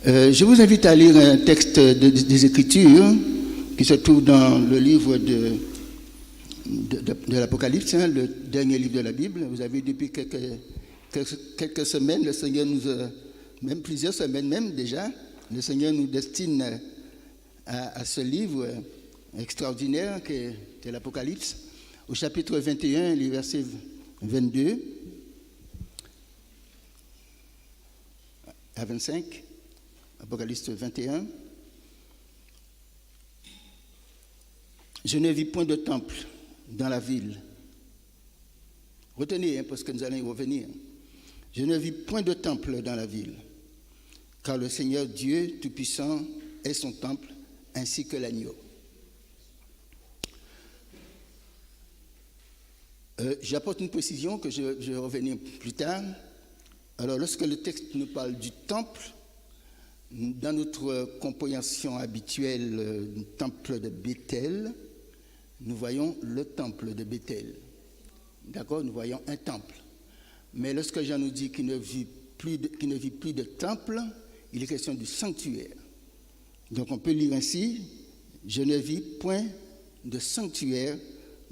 Je vous invite à lire un texte des Écritures qui se trouve dans le livre de l'Apocalypse, le dernier livre de la Bible. Vous avez depuis quelques semaines, le Seigneur nous a, même plusieurs semaines même déjà, le Seigneur nous destine à ce livre extraordinaire qui est l'Apocalypse, au chapitre 21, les versets 22 à 25. Apocalypse 21. Je ne vis point de temple dans la ville. Retenez, parce que nous allons y revenir. Je ne vis point de temple dans la ville, car le Seigneur Dieu Tout-Puissant est son temple, ainsi que l'agneau. J'apporte une précision que je vais revenir plus tard. Alors, lorsque le texte nous parle du temple, dans notre compréhension habituelle du temple de Béthel, nous voyons le temple de Béthel. D'accord? Nous voyons un temple. Mais lorsque Jean nous dit qu'il ne vit plus de temple, il est question du sanctuaire. Donc on peut lire ainsi, je ne vis point de sanctuaire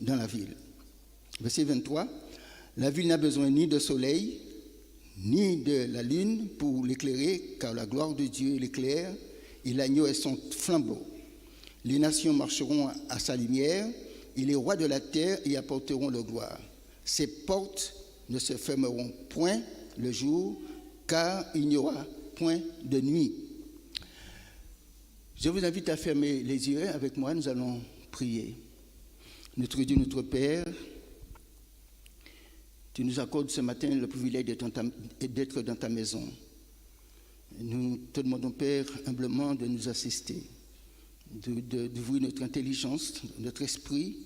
dans la ville. Verset 23, la ville n'a besoin ni de soleil, ni de la lune pour l'éclairer, car la gloire de Dieu l'éclaire, et l'agneau est son flambeau. Les nations marcheront à sa lumière, et les rois de la terre y apporteront leur gloire. Ses portes ne se fermeront point le jour, car il n'y aura point de nuit. Je vous invite à fermer les yeux avec moi, nous allons prier. Notre Dieu, notre Père, tu nous accordes ce matin le privilège d'être dans ta maison. Nous te demandons, Père, humblement de nous assister, d'ouvrir notre intelligence, notre esprit,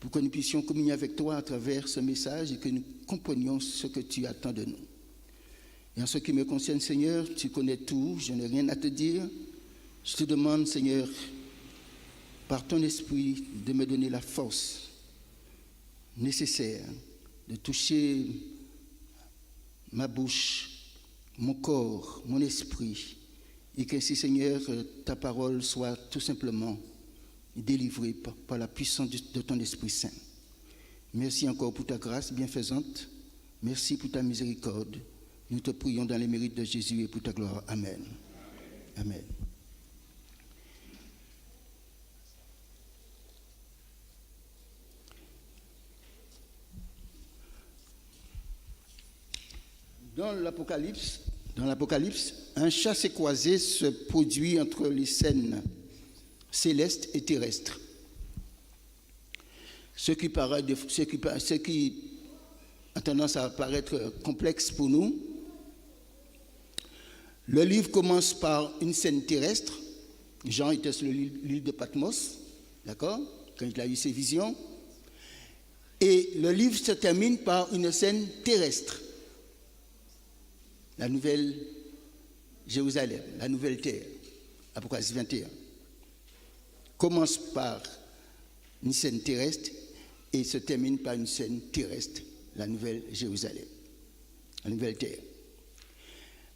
pour que nous puissions communier avec toi à travers ce message et que nous comprenions ce que tu attends de nous. Et en ce qui me concerne, Seigneur, tu connais tout, je n'ai rien à te dire. Je te demande, Seigneur, par ton esprit, de me donner la force nécessaire de toucher ma bouche, mon corps, mon esprit, et qu'ainsi, Seigneur, ta parole soit tout simplement délivrée par la puissance de ton Esprit Saint. Merci encore pour ta grâce bienfaisante. Merci pour ta miséricorde. Nous te prions dans les mérites de Jésus et pour ta gloire. Amen. Amen. Dans l'Apocalypse, un chassé-croisé se produit entre les scènes célestes et terrestres. Ce qui a tendance à paraître complexe pour nous. Le livre commence par une scène terrestre. Jean était sur l'île de Patmos, d'accord, quand il a eu ses visions. Et le livre se termine par une scène terrestre. La nouvelle Jérusalem, la nouvelle terre, Apocalypse 21, commence par une scène terrestre et se termine par une scène terrestre, la nouvelle Jérusalem, la nouvelle terre.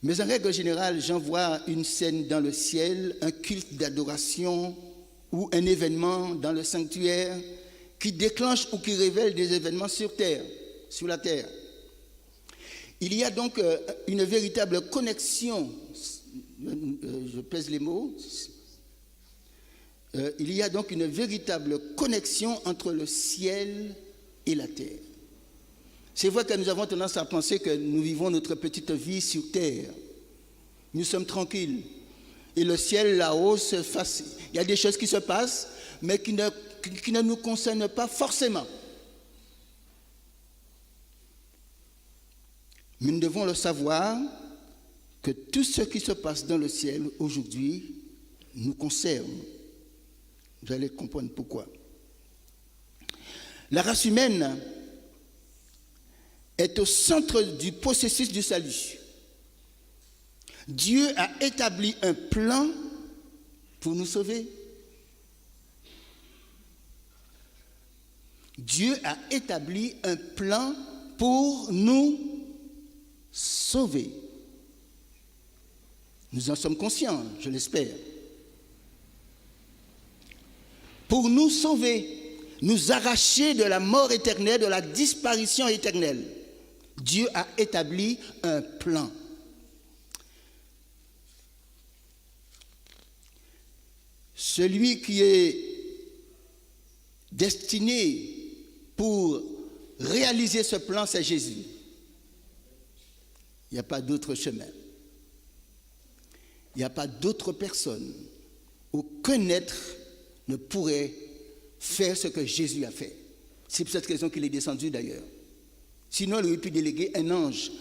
Mais en règle générale, j'en vois une scène dans le ciel, un culte d'adoration ou un événement dans le sanctuaire qui déclenche ou qui révèle des événements sur terre, sur la terre. Il y a donc une véritable connexion, je pèse les mots, il y a donc une véritable connexion entre le ciel et la terre. C'est vrai que nous avons tendance à penser que nous vivons notre petite vie sur terre. Nous sommes tranquilles. Et le ciel là-haut, il y a des choses qui se passent, mais qui ne nous concernent pas forcément. Mais nous devons le savoir que tout ce qui se passe dans le ciel aujourd'hui nous concerne. Vous allez comprendre pourquoi. La race humaine est au centre du processus du salut. Dieu a établi un plan pour nous sauver. Dieu a établi un plan pour nous sauver. Nous en sommes conscients, je l'espère. Pour nous sauver, nous arracher de la mort éternelle, de la disparition éternelle, Dieu a établi un plan. Celui qui est destiné pour réaliser ce plan, c'est Jésus. Il n'y a pas d'autre chemin. Il n'y a pas d'autre personne. Aucun être ne pourrait faire ce que Jésus a fait. C'est pour cette raison qu'il est descendu d'ailleurs. Sinon, il aurait pu déléguer un ange,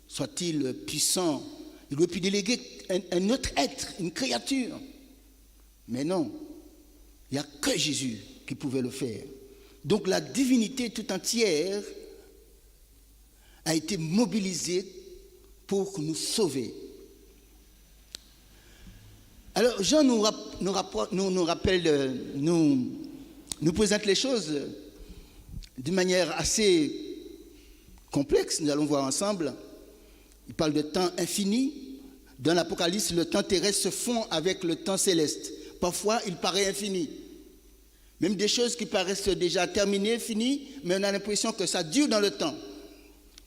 soit-il puissant. Il aurait pu déléguer un autre être, une créature. Mais non, il n'y a que Jésus qui pouvait le faire. Donc la divinité tout entière a été mobilisée pour nous sauver. Alors Jean nous présente les choses d'une manière assez complexe, nous allons voir ensemble. Il parle de temps infini. Dans l'Apocalypse, le temps terrestre se fond avec le temps céleste. Parfois, il paraît infini. Même des choses qui paraissent déjà terminées, finies, mais on a l'impression que ça dure dans le temps.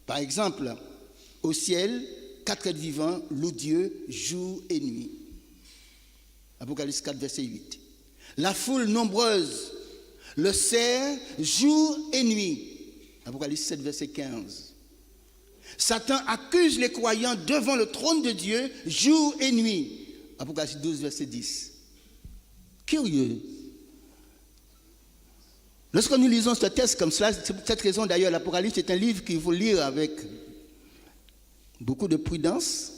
Par exemple, au ciel, 4 êtres vivants louent Dieu jour et nuit. Apocalypse 4, verset 8. La foule nombreuse le sert jour et nuit. Apocalypse 7, verset 15. Satan accuse les croyants devant le trône de Dieu jour et nuit. Apocalypse 12, verset 10. Curieux. Lorsque nous lisons ce texte comme cela, c'est pour cette raison d'ailleurs, l'Apocalypse est un livre qu'il faut lire avec beaucoup de prudence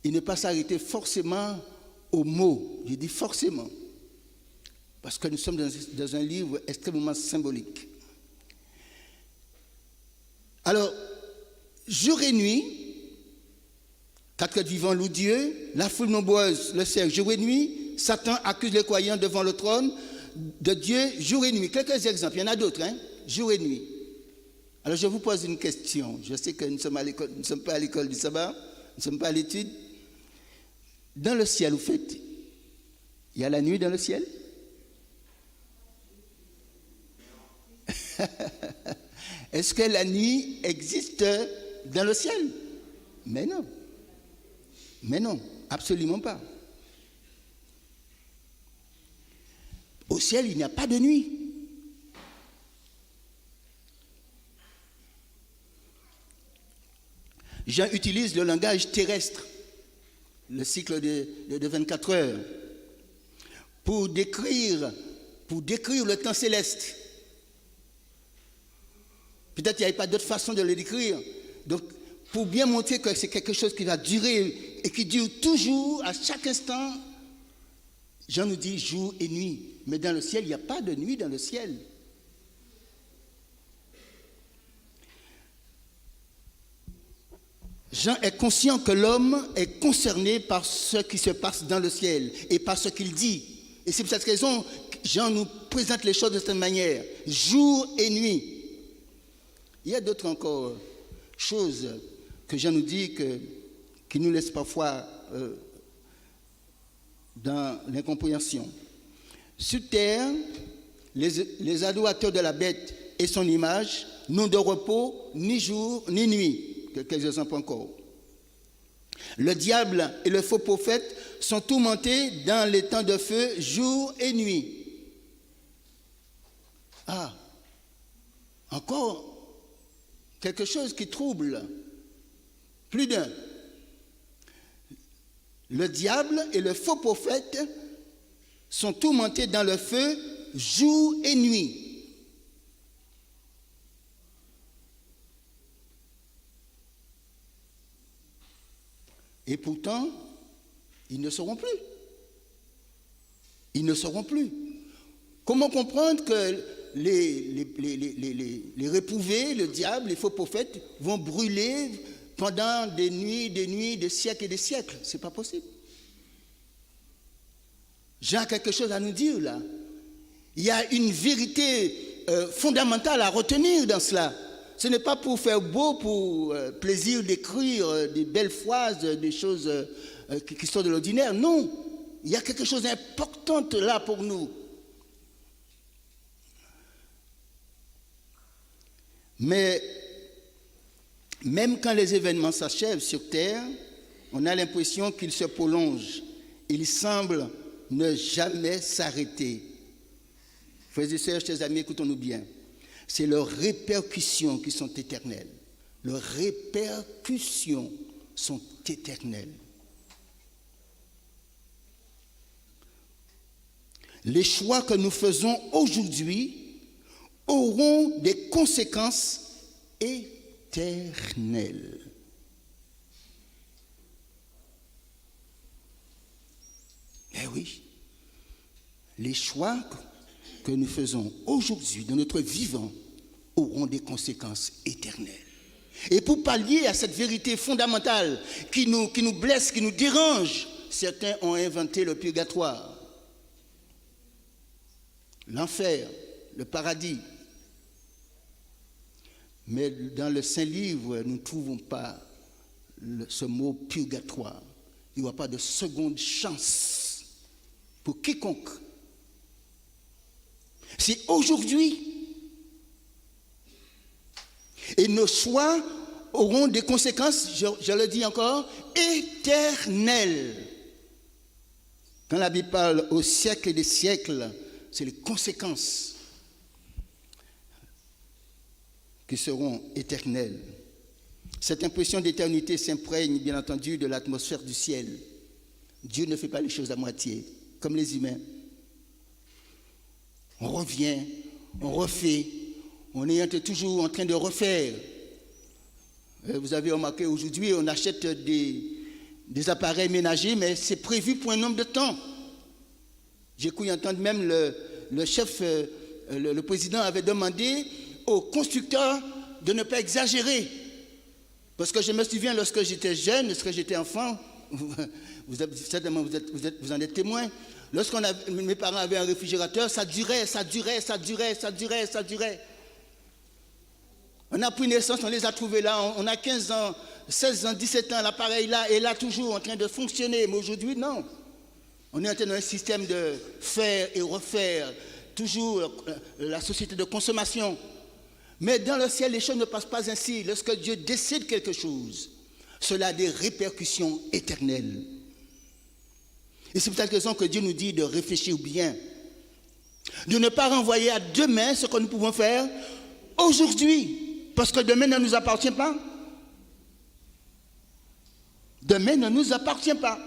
et ne pas s'arrêter forcément aux mots. Je dis forcément, parce que nous sommes dans un livre extrêmement symbolique. Alors, jour et nuit, 4 êtres vivants louent Dieu, la foule nombreuse le sert jour et nuit, Satan accuse les croyants devant le trône de Dieu jour et nuit. Quelques exemples, il y en a d'autres, jour et nuit. Alors je vous pose une question. Je sais que nous ne sommes pas à l'école du sabbat, nous ne sommes pas à l'étude. Dans le ciel, au fait, il y a la nuit dans le ciel? Est-ce que la nuit existe dans le ciel? Mais non. Mais non, absolument pas. Au ciel, il n'y a pas de nuit. Jean utilise le langage terrestre, le cycle de 24 heures, pour décrire le temps céleste. Peut-être qu'il n'y avait pas d'autre façon de le décrire. Donc, pour bien montrer que c'est quelque chose qui va durer et qui dure toujours, à chaque instant, Jean nous dit jour et nuit. Mais dans le ciel, il n'y a pas de nuit dans le ciel. Jean est conscient que l'homme est concerné par ce qui se passe dans le ciel et par ce qu'il dit. Et c'est pour cette raison que Jean nous présente les choses de cette manière, jour et nuit. Il y a d'autres encore choses que Jean nous dit qui nous laissent parfois dans l'incompréhension. Sur terre, les adorateurs de la bête et son image n'ont de repos ni jour ni nuit. Quelques exemples encore. Le diable et le faux prophète sont tourmentés dans les temps de feu jour et nuit. Ah, encore quelque chose qui trouble plus d'un. Le diable et le faux prophète sont tourmentés dans le feu jour et nuit. Et pourtant, ils ne seront plus. Ils ne seront plus. Comment comprendre que les réprouvés, le diable, les faux prophètes, vont brûler pendant des nuits, des siècles et des siècles? Ce n'est pas possible. J'ai quelque chose à nous dire là. Il y a une vérité fondamentale à retenir dans cela. ce n'est pas pour faire beau, pour plaisir d'écrire des belles phrases, des choses qui sont de l'ordinaire. Non, il y a quelque chose d'important là pour nous. Mais même quand les événements s'achèvent sur Terre, on a l'impression qu'ils se prolongent. Ils semblent ne jamais s'arrêter. Frères et sœurs, chers amis, écoutons-nous bien. C'est leurs répercussions qui sont éternelles. Leurs répercussions sont éternelles. Les choix que nous faisons aujourd'hui auront des conséquences éternelles. Eh oui, les choix que nous faisons aujourd'hui dans notre vivant auront des conséquences éternelles. Et pour pallier à cette vérité fondamentale qui nous blesse, qui nous dérange, certains ont inventé le purgatoire, l'enfer, le paradis. Mais dans le Saint-Livre, nous ne trouvons pas ce mot purgatoire. Il n'y aura pas de seconde chance pour quiconque. C'est aujourd'hui. Et nos choix auront des conséquences, je le dis encore, éternelles. Quand la Bible parle au siècle des siècles, c'est les conséquences qui seront éternelles. Cette impression d'éternité s'imprègne, bien entendu, de l'atmosphère du ciel. Dieu ne fait pas les choses à moitié, comme les humains. On revient, on refait, on est toujours en train de refaire. Vous avez remarqué, aujourd'hui, on achète des appareils ménagers, mais c'est prévu pour un nombre de temps. J'ai cru entendre même le chef, le président avait demandé aux constructeurs de ne pas exagérer. Parce que je me souviens, lorsque j'étais jeune, lorsque j'étais enfant, vous en êtes témoin, mes parents avaient un réfrigérateur, ça durait. On a pris naissance, on les a trouvés là, on a 15 ans, 16 ans, 17 ans, l'appareil là est là toujours en train de fonctionner. Mais aujourd'hui, non. On est en train d'un système de faire et refaire, toujours la société de consommation. Mais dans le ciel, les choses ne passent pas ainsi. Lorsque Dieu décide quelque chose, cela a des répercussions éternelles. Et c'est pour cette raison que Dieu nous dit de réfléchir bien, de ne pas renvoyer à demain ce que nous pouvons faire aujourd'hui, parce que demain ne nous appartient pas. Demain ne nous appartient pas.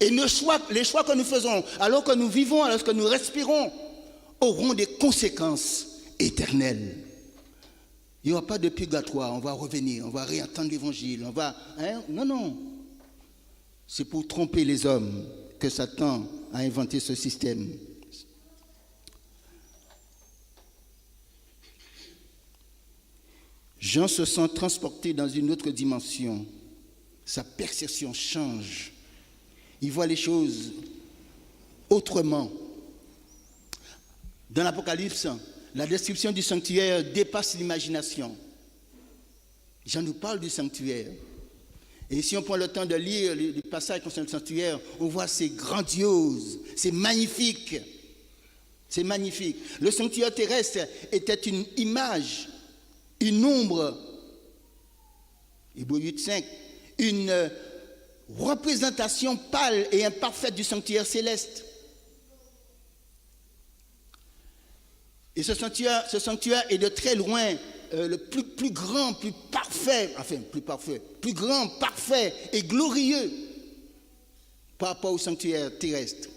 Et les choix que nous faisons, alors que nous vivons, alors que nous respirons, auront des conséquences éternelles. Il n'y aura pas de purgatoire, on va revenir, on va réentendre l'évangile, non. C'est pour tromper les hommes que Satan a inventé ce système. Jean se sent transporté dans une autre dimension. Sa perception change. Il voit les choses autrement. Dans l'Apocalypse, la description du sanctuaire dépasse l'imagination. Jean nous parle du sanctuaire. Et si on prend le temps de lire les passages concernant le sanctuaire, on voit c'est grandiose, c'est magnifique. C'est magnifique. Le sanctuaire terrestre était une image, une ombre, Hébreux 8.5, une représentation pâle et imparfaite du sanctuaire céleste. Et ce sanctuaire est de très loin le plus grand, plus grand, parfait et glorieux par rapport au sanctuaire terrestre.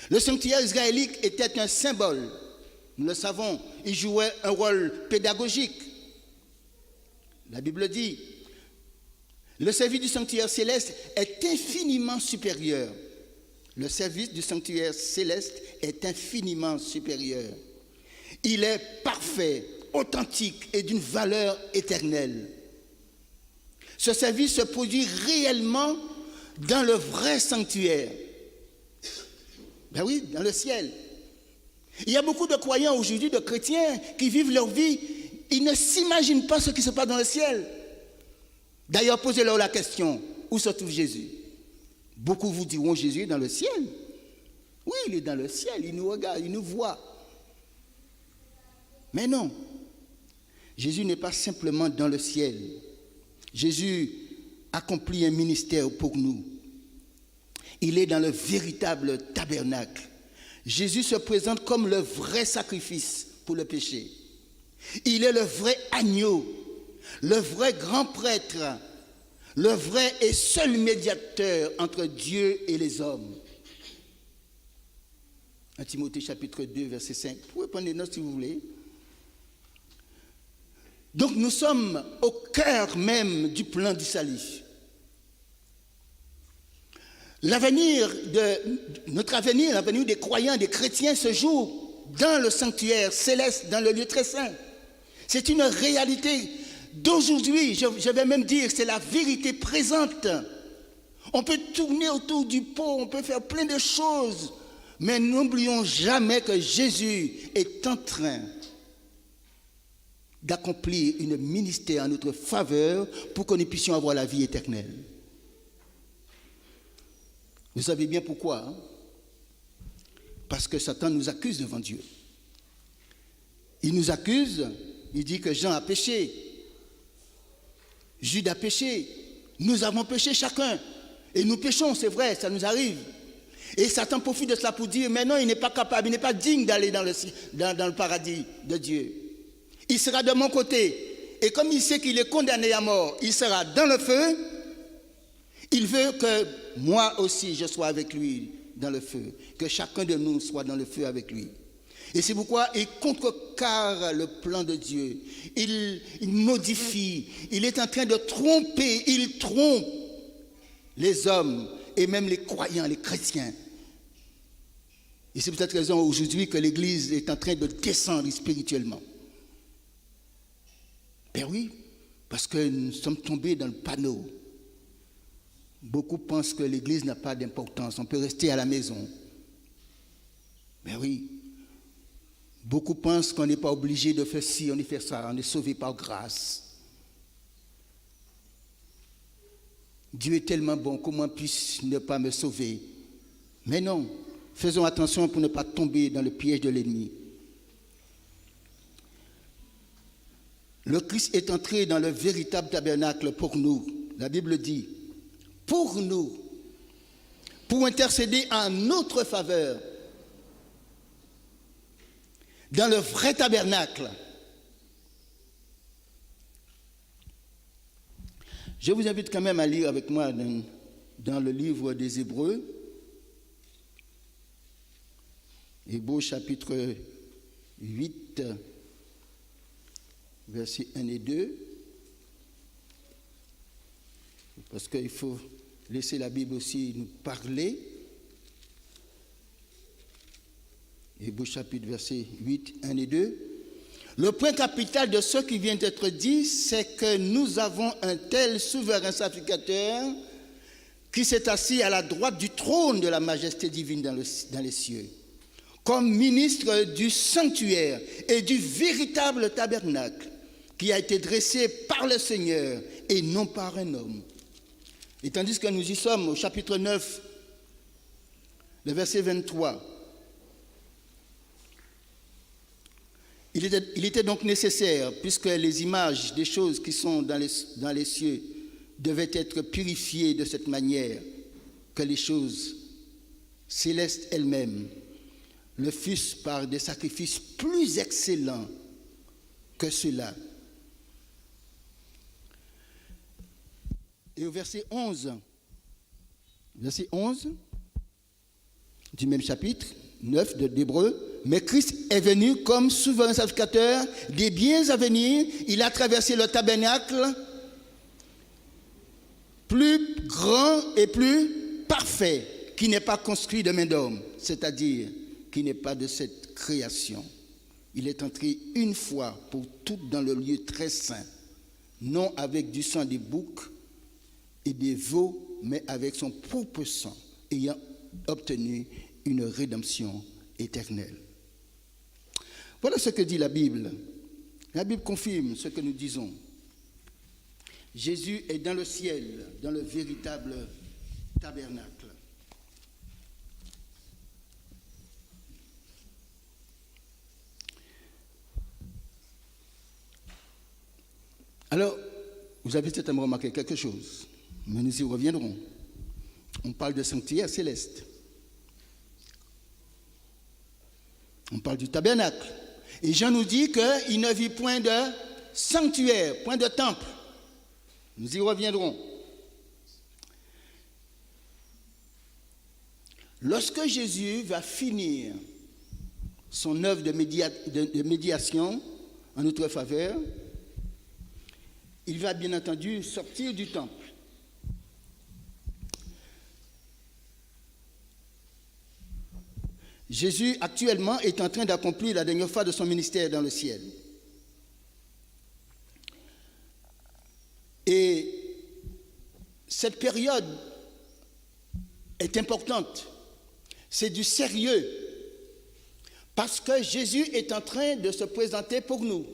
Le sanctuaire israélite était un symbole, nous le savons, il jouait un rôle pédagogique. La Bible dit, le service du sanctuaire céleste est infiniment supérieur. Le service du sanctuaire céleste est infiniment supérieur. Il est parfait, authentique et d'une valeur éternelle. Ce service se produit réellement dans le vrai sanctuaire. Ben oui, dans le ciel. Il y a beaucoup de croyants aujourd'hui, de chrétiens, qui vivent leur vie Ils ne s'imaginent pas ce qui se passe dans le ciel. D'ailleurs, posez-leur la question, où se trouve Jésus? Beaucoup vous diront, Jésus est dans le ciel. Oui, il est dans le ciel, il nous regarde, il nous voit. Mais non, Jésus n'est pas simplement dans le ciel. Jésus accomplit un ministère pour nous. Il est dans le véritable tabernacle. Jésus se présente comme le vrai sacrifice pour le péché. Il est le vrai agneau, le vrai grand prêtre, le vrai et seul médiateur entre Dieu et les hommes. 1 Timothée chapitre 2, verset 5. Vous pouvez prendre des notes si vous voulez. Donc nous sommes au cœur même du plan du salut. Notre avenir, l'avenir des croyants, des chrétiens se joue dans le sanctuaire céleste, dans le lieu très saint. C'est une réalité d'aujourd'hui, je vais même dire, c'est la vérité présente. On peut tourner autour du pot, on peut faire plein de choses, mais n'oublions jamais que Jésus est en train d'accomplir un ministère en notre faveur pour que nous puissions avoir la vie éternelle. Vous savez bien pourquoi, hein? Parce que Satan nous accuse devant Dieu. Il nous accuse, il dit que Jean a péché, Jude a péché, nous avons péché chacun. Et nous péchons, c'est vrai, ça nous arrive. Et Satan profite de cela pour dire, mais non, il n'est pas capable, il n'est pas digne d'aller dans le paradis de Dieu. Il sera de mon côté. Et comme il sait qu'il est condamné à mort, il sera dans le feu. Il veut que moi aussi je sois avec lui dans le feu, que chacun de nous soit dans le feu avec lui. Et c'est pourquoi il contrecarre le plan de Dieu. Il modifie, il est en train de tromper, il trompe les hommes et même les croyants, les chrétiens. Et c'est pour cette raison aujourd'hui que l'Église est en train de descendre spirituellement. Ben oui, parce que nous sommes tombés dans le panneau. Beaucoup pensent que l'Église n'a pas d'importance, on peut rester à la maison. Ben oui. Beaucoup pensent qu'on n'est pas obligé de faire ci, on est fait ça, on est sauvé par grâce. Dieu est tellement bon, comment puis-je ne pas me sauver? Mais non, faisons attention pour ne pas tomber dans le piège de l'ennemi. Le Christ est entré dans le véritable tabernacle pour nous. La Bible dit, pour nous, pour intercéder en notre faveur, dans le vrai tabernacle. Je vous invite quand même à lire avec moi dans le livre des Hébreux, Hébreux chapitre 8, versets 1 et 2, parce qu'il faut laisser la Bible aussi nous parler. Hébreux chapitre verset 8, 1 et 2. Le point capital de ce qui vient d'être dit, c'est que nous avons un tel souverain sacrificateur qui s'est assis à la droite du trône de la majesté divine dans les cieux, comme ministre du sanctuaire et du véritable tabernacle qui a été dressé par le Seigneur et non par un homme. Et tandis que nous y sommes au chapitre 9, le verset 23, il était donc nécessaire, puisque les images des choses qui sont dans les cieux devaient être purifiées de cette manière, que les choses célestes elles-mêmes le fussent par des sacrifices plus excellents que ceux-là. Et au verset 11 du même chapitre 9 d'Hébreux, mais Christ est venu comme souverain sacrificateur des biens à venir. Il a traversé le tabernacle plus grand et plus parfait, qui n'est pas construit de main d'homme, c'est-à-dire qui n'est pas de cette création. Il est entré une fois pour toutes dans le lieu très saint, non avec du sang des boucs et des veaux, mais avec son propre sang, ayant obtenu une rédemption éternelle. Voilà ce que dit la Bible. La Bible confirme ce que nous disons. Jésus est dans le ciel, dans le véritable tabernacle. Alors, vous avez certainement remarqué quelque chose, mais nous y reviendrons. On parle de sanctuaire céleste. On parle du tabernacle. Et Jean nous dit qu'il ne vit point de sanctuaire, point de temple. Nous y reviendrons. Lorsque Jésus va finir son œuvre de médiation en notre faveur, il va bien entendu sortir du temple. Jésus actuellement est en train d'accomplir la dernière phase de son ministère dans le ciel. Et cette période est importante. C'est du sérieux. Parce que Jésus est en train de se présenter pour nous.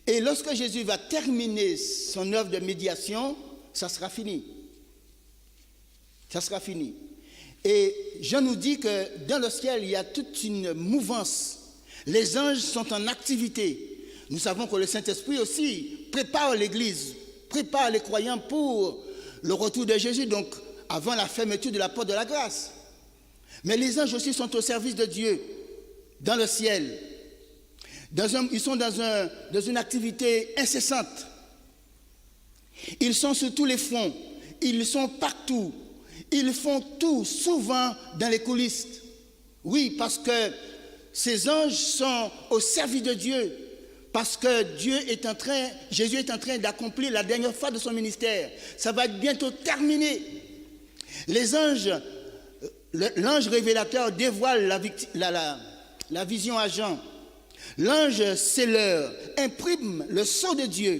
Et lorsque Jésus va terminer son œuvre de médiation, ça sera fini. Ça sera fini. Et Jean nous dit que dans le ciel, il y a toute une mouvance. Les anges sont en activité. Nous savons que le Saint-Esprit aussi prépare l'Église, prépare les croyants pour le retour de Jésus, donc avant la fermeture de la porte de la grâce. Mais les anges aussi sont au service de Dieu, dans le ciel. Ils sont dans une activité incessante. Ils sont sur tous les fronts. Ils sont partout. Ils font tout, souvent dans les coulisses. Oui, parce que ces anges sont au service de Dieu. Parce que Jésus est en train d'accomplir la dernière phase de son ministère. Ça va être bientôt terminé. Les anges, l'ange révélateur dévoile la vision à Jean. L'ange scelleur imprime le sceau de Dieu.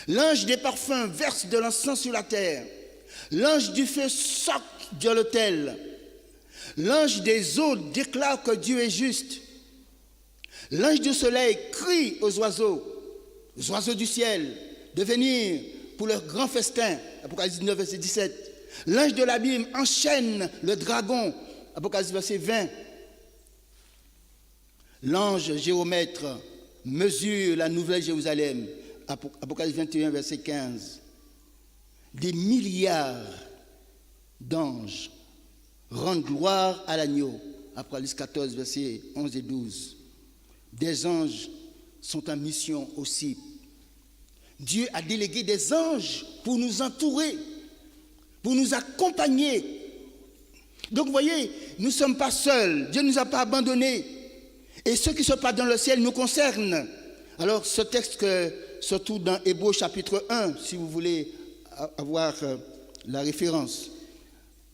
L'ange des parfums verse de l'encens sur la terre. L'ange du feu saute de l'autel. L'ange des eaux déclare que Dieu est juste. L'ange du soleil crie aux oiseaux du ciel, de venir pour leur grand festin. Apocalypse 19, verset 17. L'ange de l'abîme enchaîne le dragon. Apocalypse verset 20. L'ange géomètre mesure la nouvelle Jérusalem. Apocalypse 21, verset 15. Des milliards d'anges rendent gloire à l'agneau. Apocalypse 14, versets 11 et 12. Des anges sont en mission aussi. Dieu a délégué des anges pour nous entourer, pour nous accompagner. Donc vous voyez, nous ne sommes pas seuls. Dieu ne nous a pas abandonnés. Et ce qui se passe dans le ciel nous concerne. Alors ce texte, surtout dans Hébreux chapitre 1, si vous voulez avoir la référence.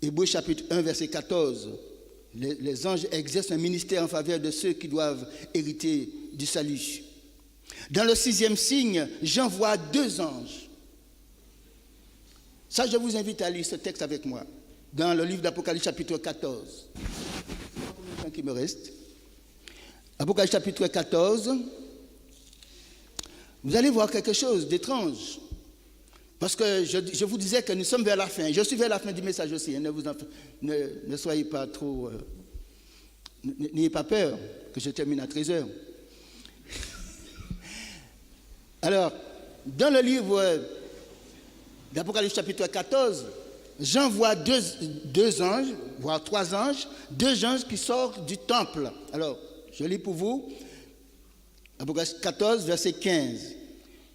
Hébreux chapitre 1, verset 14. Les anges exercent un ministère en faveur de ceux qui doivent hériter du salut. Dans le 6e signe, Jean voit 2 anges. Ça, je vous invite à lire ce texte avec moi. Dans le livre d'Apocalypse chapitre 14. Combien de temps qu'il me reste? Apocalypse chapitre 14. Vous allez voir quelque chose d'étrange. Parce que je vous disais que nous sommes vers la fin. Je suis vers la fin du message aussi. Ne soyez pas trop... n'ayez pas peur que je termine à 13h. Alors, dans le livre d'Apocalypse chapitre 14, Jean voit deux anges, voire 3 anges, 2 anges qui sortent du temple. Alors, je lis pour vous. Apocalypse 14, verset 15.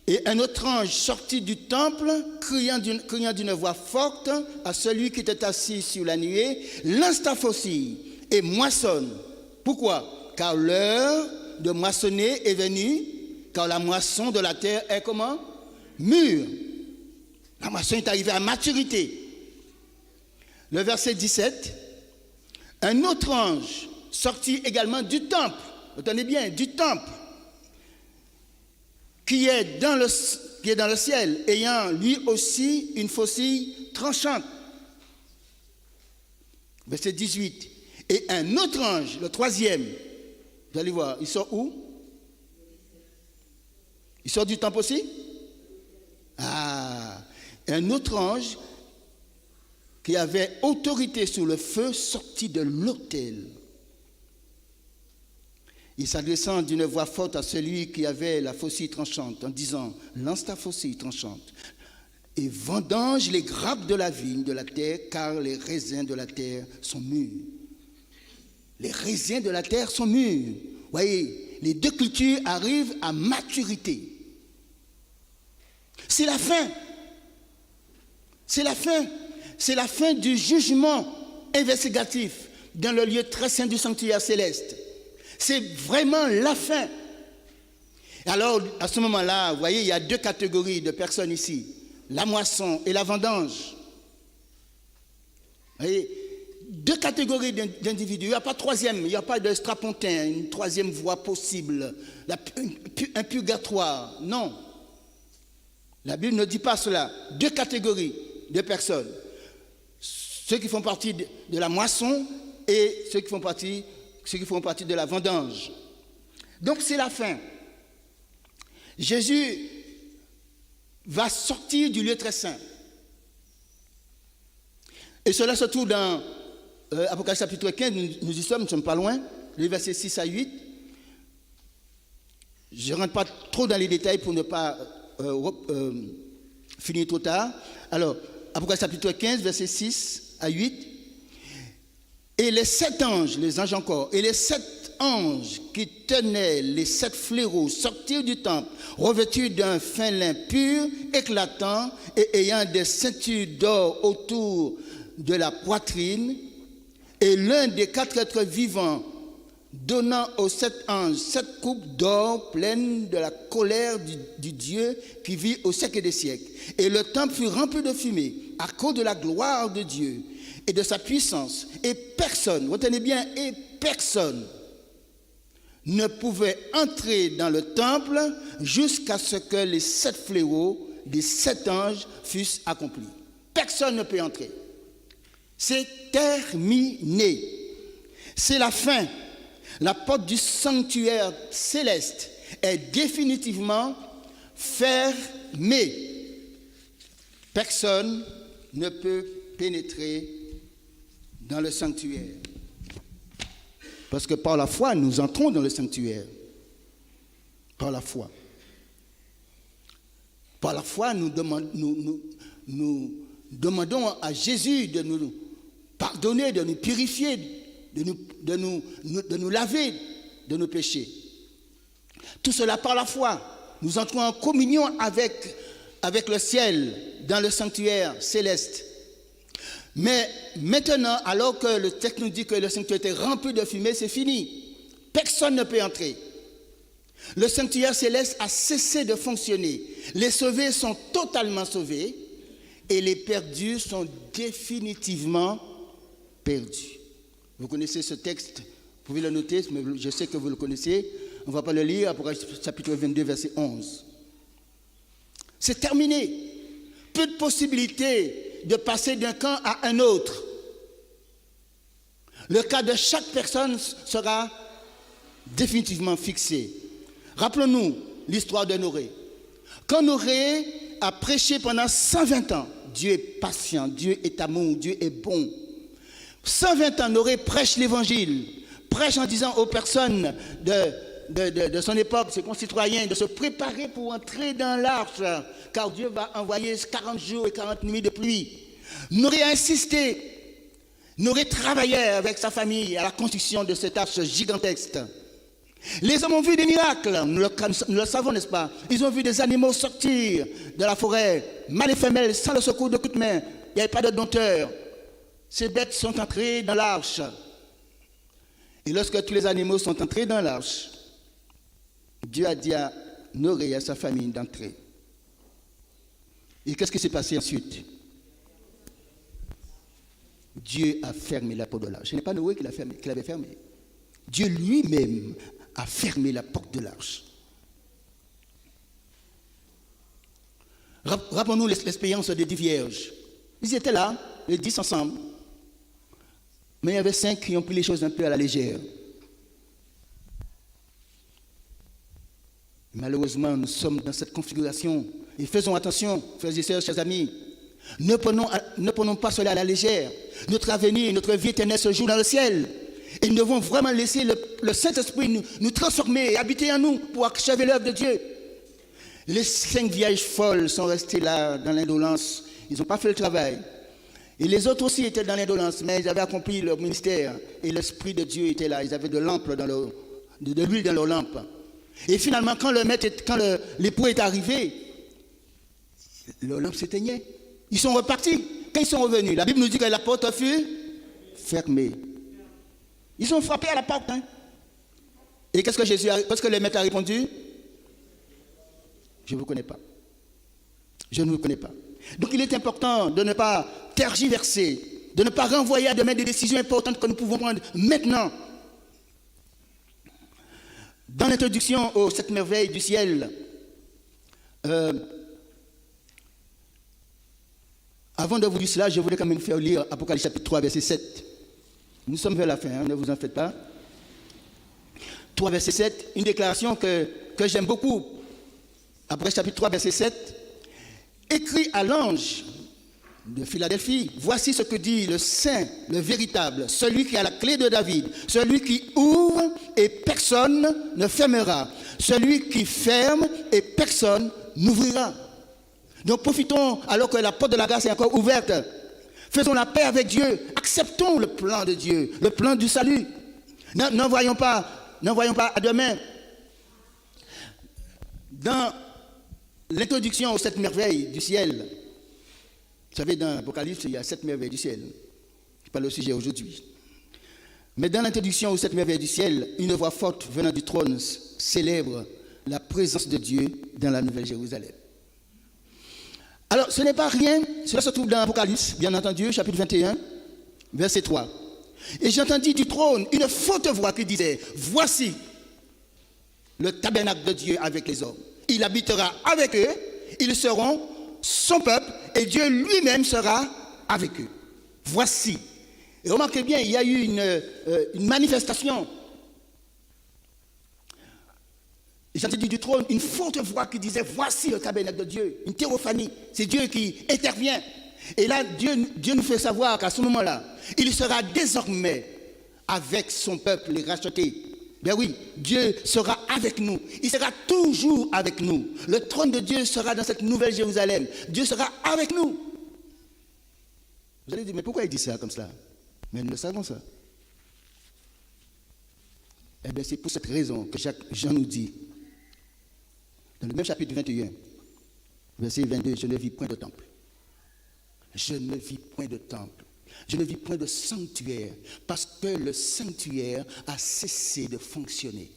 Et un autre ange sortit du temple, criant d'une voix forte à celui qui était assis sur la nuée, lance ta faucille et moissonne. Pourquoi? Car l'heure de moissonner est venue, car la moisson de la terre est comment? Mûre. La moisson est arrivée à maturité. Le verset 17. Un autre ange sortit également du temple. Attendez bien, du temple. Qui est dans le ciel, ayant lui aussi une faucille tranchante. Verset 18. Et un autre ange, le 3e, vous allez voir, il sort où? Il sort du temple aussi? Ah, un autre ange qui avait autorité sur le feu sortit de l'autel. Il s'adressant d'une voix forte à celui qui avait la faucille tranchante en disant, lance ta faucille tranchante et vendange les grappes de la vigne de la terre, car les raisins de la terre sont mûrs. Les raisins de la terre sont mûrs. Vous voyez, les deux cultures arrivent à maturité. C'est la fin. C'est la fin. C'est la fin du jugement investigatif dans le lieu très saint du sanctuaire céleste. C'est vraiment la fin. Alors, à ce moment-là, vous voyez, il y a deux catégories de personnes ici. La moisson et la vendange. Vous voyez, deux catégories d'individus. Il n'y a pas de troisième, il n'y a pas de strapontin, une troisième voie possible, un purgatoire. Non. La Bible ne dit pas cela. Deux catégories de personnes. Ceux qui font partie de la moisson et ceux qui font partie de la vendange. Donc c'est la fin. Jésus va sortir du lieu très saint. Et cela se trouve dans Apocalypse chapitre 15, nous y sommes, nous ne sommes pas loin, les versets 6 à 8. Je ne rentre pas trop dans les détails pour ne pas finir trop tard. Alors, Apocalypse chapitre 15, versets 6 à 8. Et les 7 anges, les anges encore, et les 7 anges qui tenaient les 7 fléaux sortirent du temple, revêtus d'un fin lin pur, éclatant, et ayant des ceintures d'or autour de la poitrine, et l'un des 4 êtres vivants, donnant aux 7 anges 7 coupes d'or pleines de la colère du Dieu qui vit au siècle des siècles. Et le temple fut rempli de fumée à cause de la gloire de Dieu et de sa puissance. Et personne, retenez bien, et personne ne pouvait entrer dans le temple jusqu'à ce que les 7 fléaux des 7 anges fussent accomplis. Personne ne peut entrer. C'est terminé. C'est la fin. La porte du sanctuaire céleste est définitivement fermée. Personne ne peut pénétrer dans le sanctuaire. Parce que par la foi, nous entrons dans le sanctuaire. Par la foi. Par la foi, nous demandons à Jésus de nous pardonner, de nous purifier, de nous laver de nos péchés. Tout cela par la foi. Nous entrons en communion avec le ciel dans le sanctuaire céleste. Mais maintenant, alors que le texte nous dit que le sanctuaire était rempli de fumée, c'est fini. Personne ne peut entrer. Le sanctuaire céleste a cessé de fonctionner. Les sauvés sont totalement sauvés et les perdus sont définitivement perdus. Vous connaissez ce texte, vous pouvez le noter, mais je sais que vous le connaissez. On ne va pas le lire, Apocalypse chapitre 22, verset 11. C'est terminé. Peu de possibilités de passer d'un camp à un autre. Le cas de chaque personne sera définitivement fixé. Rappelons-nous l'histoire de Noré. Quand Noré a prêché pendant 120 ans, Dieu est patient, Dieu est amour, Dieu est bon. 120 ans, Noré prêche l'évangile, prêche en disant aux personnes de son époque, ses concitoyens, de se préparer pour entrer dans l'arche, car Dieu va envoyer 40 jours et 40 nuits de pluie. Noré a insisté, Noré travaillait avec sa famille à la construction de cette arche gigantesque. Les hommes ont vu des miracles, nous le savons, n'est-ce pas? Ils ont vu des animaux sortir de la forêt, mâles et femelles, sans le secours de coups de main. Il n'y avait pas de dompteur. Ces bêtes sont entrées dans l'arche. Et lorsque tous les animaux sont entrés dans l'arche, Dieu a dit à Noré et à sa famille d'entrer. Et qu'est-ce qui s'est passé ensuite? Dieu a fermé la porte de l'arche. Ce n'est pas Noé qui l'avait fermé. Dieu lui-même a fermé la porte de l'arche. Rappelons-nous l'expérience des 10 vierges. Ils étaient là, les 10 ensemble. Mais il y avait 5 qui ont pris les choses un peu à la légère. Malheureusement, nous sommes dans cette configuration. Et faisons attention, frères et sœurs, chers amis. Ne prenons pas cela à la légère. Notre avenir, notre vie éternelle se joue dans le ciel. Et nous devons vraiment laisser le Saint-Esprit nous transformer et habiter en nous pour achever l'œuvre de Dieu. Les 5 vierges folles sont restées là dans l'indolence. Ils n'ont pas fait le travail. Et les autres aussi étaient dans l'indolence, mais ils avaient accompli leur ministère. Et l'Esprit de Dieu était là. Ils avaient de l'huile dans leur lampe. Et finalement, quand l'époux est arrivé, leur lampe s'éteignait. Ils sont repartis. Quand ils sont revenus, la Bible nous dit que la porte fut fermée. Ils ont frappé à la porte. Hein. Et qu'est-ce que le maître a répondu? Je ne vous connais pas. Je ne vous connais pas. Donc il est important de ne pas tergiverser, de ne pas renvoyer à demain des décisions importantes que nous pouvons prendre maintenant. Dans l'introduction aux 7 merveilles du ciel, avant de vous dire cela, je voulais quand même faire lire Apocalypse chapitre 3, verset 7. Nous sommes vers la fin, hein, ne vous en faites pas. 3, verset 7, une déclaration que j'aime beaucoup. Apocalypse chapitre 3, verset 7. Écrit à l'ange de Philadelphie, voici ce que dit le Saint, le véritable, celui qui a la clé de David, celui qui ouvre et personne ne fermera, celui qui ferme et personne n'ouvrira. Donc profitons alors que la porte de la grâce est encore ouverte. Faisons la paix avec Dieu, acceptons le plan de Dieu, le plan du salut. N'en voyons pas à demain. Dans l'introduction aux 7 merveilles du ciel, vous savez, dans l'Apocalypse, il y a 7 merveilles du ciel. Ce n'est pas le sujet aujourd'hui. Mais dans l'introduction aux 7 merveilles du ciel, une voix forte venant du trône célèbre la présence de Dieu dans la Nouvelle Jérusalem. Alors, ce n'est pas rien, cela se trouve dans l'Apocalypse, bien entendu, chapitre 21, verset 3. Et j'entendis du trône une forte voix qui disait, voici le tabernacle de Dieu avec les hommes. Il habitera avec eux, ils seront son peuple, et Dieu lui-même sera avec eux. Voici. Et remarquez bien, il y a eu une manifestation. J'ai entendu du trône une forte voix qui disait, voici le tabernacle de Dieu, une théophanie. C'est Dieu qui intervient. Et là, Dieu nous fait savoir qu'à ce moment-là, il sera désormais avec son peuple, les rachetés. Ben oui, Dieu sera avec nous. Il sera toujours avec nous. Le trône de Dieu sera dans cette nouvelle Jérusalem. Dieu sera avec nous. Vous allez dire, mais pourquoi il dit ça comme ça? Mais nous le savons ça. Eh bien, c'est pour cette raison que Jean nous dit, dans le même chapitre 21, verset 22, je ne vis point de temple. Je ne vis point de temple. Je ne vis point de sanctuaire, parce que le sanctuaire a cessé de fonctionner.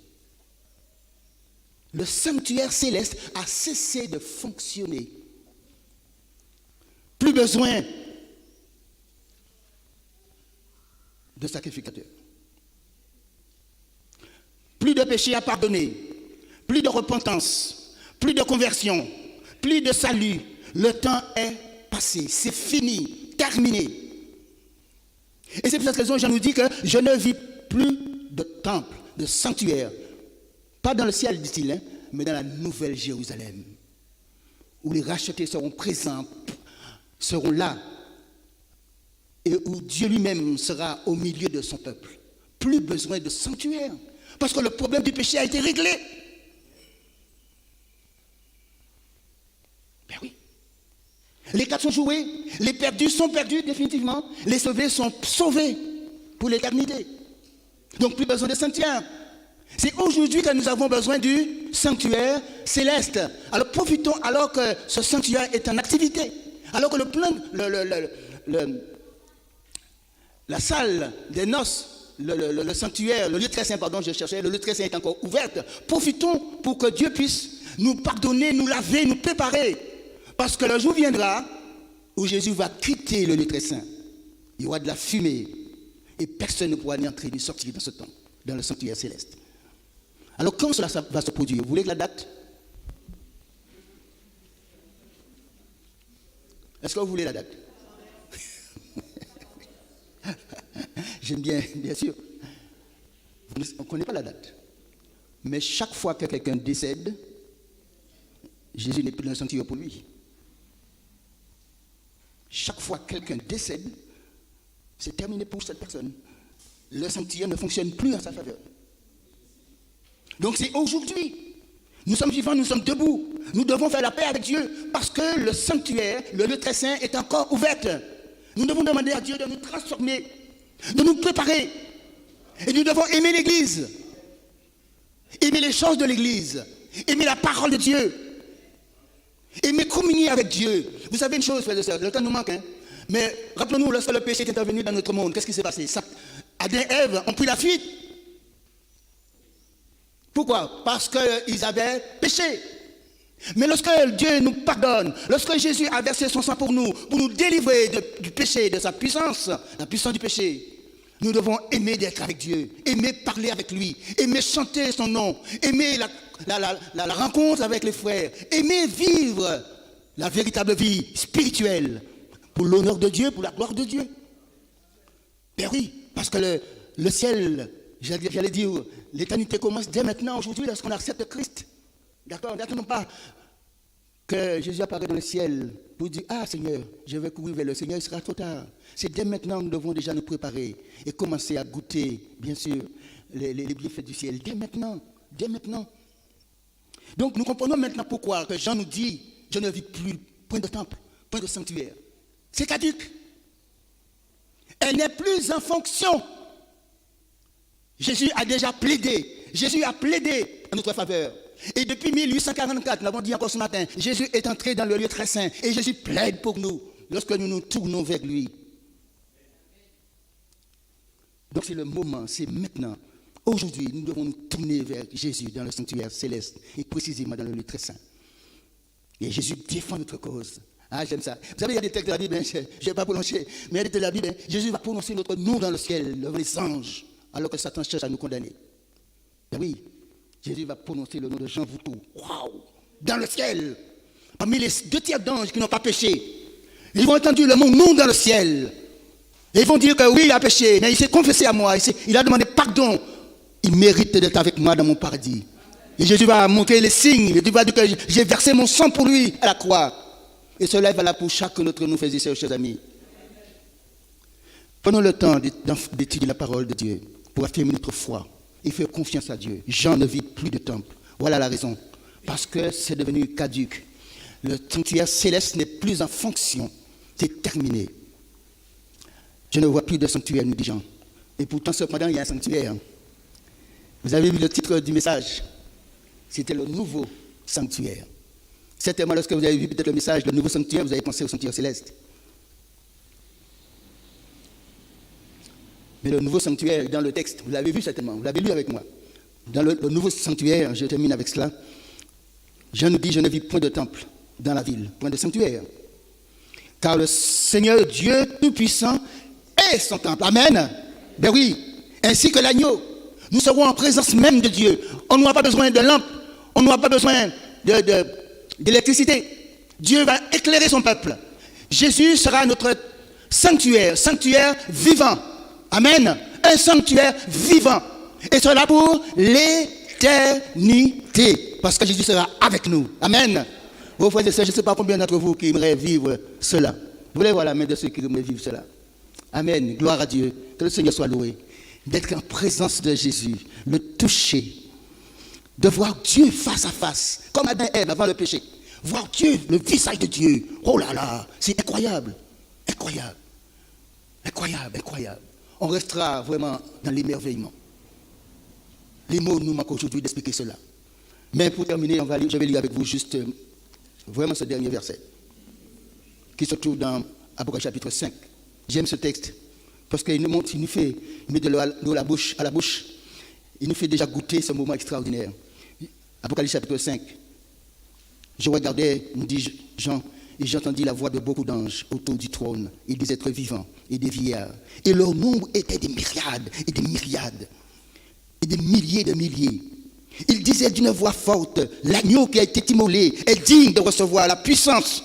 Le sanctuaire céleste a cessé de fonctionner. Plus besoin de sacrificateurs. Plus de péché à pardonner. Plus de repentance. Plus de conversion. Plus de salut. Le temps est passé. C'est fini. Terminé. Et c'est pour cette raison que Jean nous dit que je ne vis plus de temple, de sanctuaire. Pas dans le ciel, dit-il, hein, mais dans la nouvelle Jérusalem. Où les rachetés seront présents, seront là. Et où Dieu lui-même sera au milieu de son peuple. Plus besoin de sanctuaire. Parce que le problème du péché a été réglé. Ben oui. Les cartes sont jouées, les perdus sont perdus définitivement, les sauvés sont sauvés pour l'éternité. Donc plus besoin de sanctuaire. C'est aujourd'hui que nous avons besoin du sanctuaire céleste. Alors profitons alors que ce sanctuaire est en activité. Alors que la salle des noces, le sanctuaire, le lieu très saint, pardon, je cherchais, le lieu très saint est encore ouverte. Profitons pour que Dieu puisse nous pardonner, nous laver, nous préparer. Parce que le jour viendra où Jésus va quitter le lieu très saint. Il y aura de la fumée et personne ne pourra ni entrer ni sortir dans ce temps, dans le sanctuaire céleste. Alors quand cela va se produire? Vous voulez que la date? Est-ce que vous voulez la date? J'aime bien sûr. On ne connaît pas la date. Mais chaque fois que quelqu'un décède, Jésus n'est plus dans le sanctuaire pour lui. Chaque fois que quelqu'un décède, c'est terminé pour cette personne. Le sanctuaire ne fonctionne plus en sa faveur. Donc c'est aujourd'hui. Nous sommes vivants, nous sommes debout. Nous devons faire la paix avec Dieu parce que le sanctuaire, le lieu très saint, est encore ouvert. Nous devons demander à Dieu de nous transformer, de nous préparer. Et nous devons aimer l'Église, aimer les choses de l'Église, aimer la parole de Dieu, aimer communier avec Dieu. Vous savez une chose, frères et sœurs, le temps nous manque, hein? Mais rappelons-nous, lorsque le péché est intervenu dans notre monde, qu'est-ce qui s'est passé? Adam et Ève ont pris la fuite. Pourquoi? Parce qu'ils avaient péché. Mais lorsque Dieu nous pardonne, lorsque Jésus a versé son sang pour nous délivrer du péché, de sa puissance, la puissance du péché, nous devons aimer d'être avec Dieu, aimer parler avec lui, aimer chanter son nom, aimer la rencontre avec les frères, aimer vivre la véritable vie spirituelle pour l'honneur de Dieu, pour la gloire de Dieu. Ben oui, parce que le ciel, j'allais dire, l'éternité commence dès maintenant, aujourd'hui, lorsqu'on accepte Christ. D'accord? N'attendons pas que Jésus apparaît dans le ciel pour dire, ah Seigneur, je vais courir vers le Seigneur, il sera trop tard. C'est dès maintenant que nous devons déjà nous préparer et commencer à goûter, bien sûr, les bienfaits du ciel. Dès maintenant, dès maintenant. Donc nous comprenons maintenant pourquoi que Jean nous dit, je ne vis plus point de temple, point de sanctuaire. C'est caduc. Elle n'est plus en fonction. Jésus a déjà plaidé. Jésus a plaidé en notre faveur. Et depuis 1844, nous l'avons dit encore ce matin, Jésus est entré dans le lieu très saint. Et Jésus plaide pour nous lorsque nous nous tournons vers lui. Donc c'est le moment, c'est maintenant. Aujourd'hui, nous devons nous tourner vers Jésus dans le sanctuaire céleste. Et précisément dans le lieu très saint. Et Jésus défend notre cause. Ah, j'aime ça. Vous savez, il y a des textes de la Bible, je ne vais pas prononcer, mais il y a des textes de la Bible, Jésus va prononcer notre nom dans le ciel, devant les anges, alors que Satan cherche à nous condamner. Ben oui, Jésus va prononcer le nom de Jean Voutou. Waouh! Dans le ciel, parmi les 2/3 d'anges qui n'ont pas péché, ils vont entendre le mot nom dans le ciel. Et ils vont dire que oui, il a péché, mais il s'est confessé à moi, il a demandé pardon. Il mérite d'être avec moi dans mon paradis. Et Jésus va montrer les signes, il va dire que j'ai versé mon sang pour lui à la croix. Et cela est valable pour chacun d'entre nous, frères et sœurs, chers amis. Prenons le temps d'étudier la parole de Dieu pour affirmer notre foi et faire confiance à Dieu. Jean ne vit plus de temple. Voilà la raison. Parce que c'est devenu caduc. Le sanctuaire céleste n'est plus en fonction. C'est terminé. Je ne vois plus de sanctuaire, nous dit Jean. Et pourtant, cependant, il y a un sanctuaire. Vous avez vu le titre du message? C'était le nouveau sanctuaire. Certainement, lorsque vous avez vu peut-être le message, le nouveau sanctuaire, vous avez pensé au sanctuaire céleste. Mais le nouveau sanctuaire, dans le texte, vous l'avez vu certainement, vous l'avez lu avec moi. Dans le nouveau sanctuaire, je termine avec cela, Jean nous dit, je ne vis point de temple dans la ville, point de sanctuaire. Car le Seigneur Dieu Tout-Puissant est son temple. Amen. Ben oui, ainsi que l'agneau. Nous serons en présence même de Dieu. On n'aura pas besoin de lampe, on n'aura pas besoin d'électricité. Dieu va éclairer son peuple. Jésus sera notre sanctuaire, sanctuaire vivant. Amen. Un sanctuaire vivant. Et cela pour l'éternité. Parce que Jésus sera avec nous. Amen. Vos frères et sœurs, je ne sais pas combien d'entre vous qui aimeraient vivre cela. Vous voulez voir la main de ceux qui aimeraient vivre cela. Amen. Gloire à Dieu. Que le Seigneur soit loué. D'être en présence de Jésus, le toucher, de voir Dieu face à face, comme Adam et Ève avant le péché. Voir Dieu, le visage de Dieu. Oh là là, c'est incroyable. Incroyable. Incroyable, incroyable. On restera vraiment dans l'émerveillement. Les mots nous manquent aujourd'hui d'expliquer cela. Mais pour terminer, je vais lire avec vous juste vraiment ce dernier verset qui se trouve dans Apocalypse chapitre 5. J'aime ce texte parce qu'il nous montre, il met de l'eau à la bouche, il nous fait déjà goûter ce moment extraordinaire. Apocalypse chapitre 5. Je regardais, nous dit Jean, et j'entendis la voix de beaucoup d'anges autour du trône, et des êtres vivants, et des vieillards. Et leur nombre était des myriades, et des myriades, et des milliers de milliers. Ils disaient d'une voix forte, l'agneau qui a été immolé est digne de recevoir la puissance,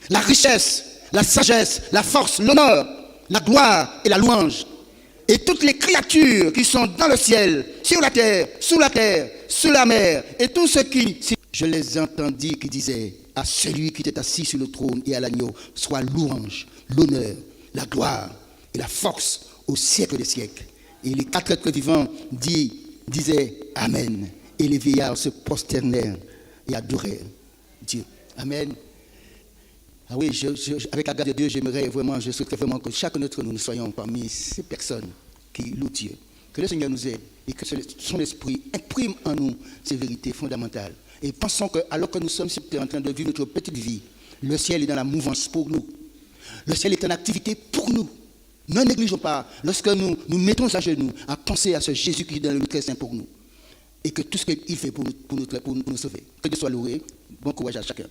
la richesse, la sagesse, la force, l'honneur, la gloire et la louange. Et toutes les créatures qui sont dans le ciel, sur la terre, sous la mer, et tout ce qui je les entendis qui disaient, à celui qui était assis sur le trône et à l'agneau, soit louange, l'honneur, la gloire et la force au siècle des siècles. Et les 4 êtres vivants disaient Amen. Et les vieillards se prosternèrent et adorèrent Dieu. Amen. Ah oui, avec la grâce de Dieu, je souhaiterais vraiment que chacun d'entre nous soyons parmi ces personnes qui louent Dieu. Que le Seigneur nous aide et que son esprit imprime en nous ces vérités fondamentales. Et pensons que, alors que nous sommes en train de vivre notre petite vie, le ciel est dans la mouvance pour nous. Le ciel est en activité pour nous. Ne négligeons pas, lorsque nous mettons à genoux, à penser à ce Jésus qui est dans le très saint pour nous. Et que tout ce qu'il fait pour nous sauver. Que Dieu soit loué. Bon courage à chacun.